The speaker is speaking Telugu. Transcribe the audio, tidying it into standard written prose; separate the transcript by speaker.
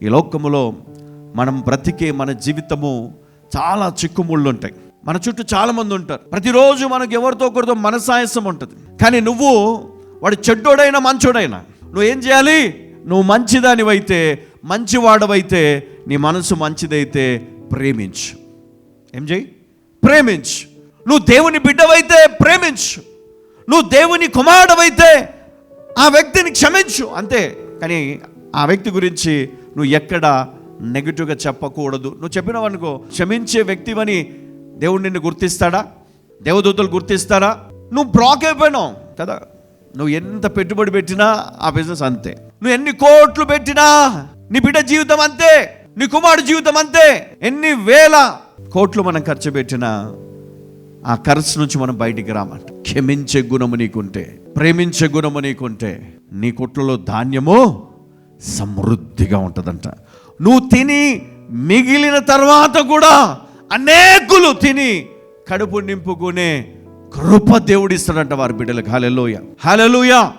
Speaker 1: ఈ లోకములో మనం బ్రతికే మన జీవితము చాలా చిక్కుముళ్ళు ఉంటాయి. మన చుట్టూ చాలామంది ఉంటారు. ప్రతిరోజు మనకు ఎవరితో ఒకరితో మనసాయసం ఉంటుంది. కానీ నువ్వు వాడు చెడ్డోడైనా మంచోడైనా నువ్వేం చేయాలి? నువ్వు మంచిదానివైతే, మంచివాడవైతే, నీ మనసు మంచిదైతే ప్రేమించు. ఏం చేయి? ప్రేమించు. నువ్వు దేవుని బిడ్డవైతే ప్రేమించు. నువ్వు దేవుని కుమారుడవైతే ఆ వ్యక్తిని క్షమించు, అంతే. కానీ ఆ వ్యక్తి గురించి నువ్వు ఎక్కడ నెగిటివ్గా చెప్పకూడదు. నువ్వు చెప్పినావనుకో, క్షమించే వ్యక్తివని దేవుడు నిన్ను గుర్తిస్తాడా? దేవదూతలు గుర్తిస్తారా? నువ్వు బ్లాక్ అయిపోయినావు కదా. నువ్వు ఎంత పెట్టుబడి పెట్టినా ఆ బిజినెస్ అంతే. నువ్వు ఎన్ని కోట్లు పెట్టినా నీ బిడ్డ జీవితం అంతే, నీ కుమారుడు జీవితం అంతే. ఎన్ని వేల కోట్లు మనం ఖర్చు పెట్టినా ఆ ఖర్చు నుంచి మనం బయటికి రామంట. క్షమించే గుణము నీకుంటే, ప్రేమించే గుణము నీకుంటే, నీ కొట్లలో ధాన్యము సమృద్ధిగా ఉంటుందంట. నువ్వు తిని మిగిలిన తర్వాత కూడా అనేకులు తిని కడుపు నింపుకునే కృప దేవుడిస్తాడంట వారి బిడ్డలకు. హల్లెలూయా, హల్లెలూయా.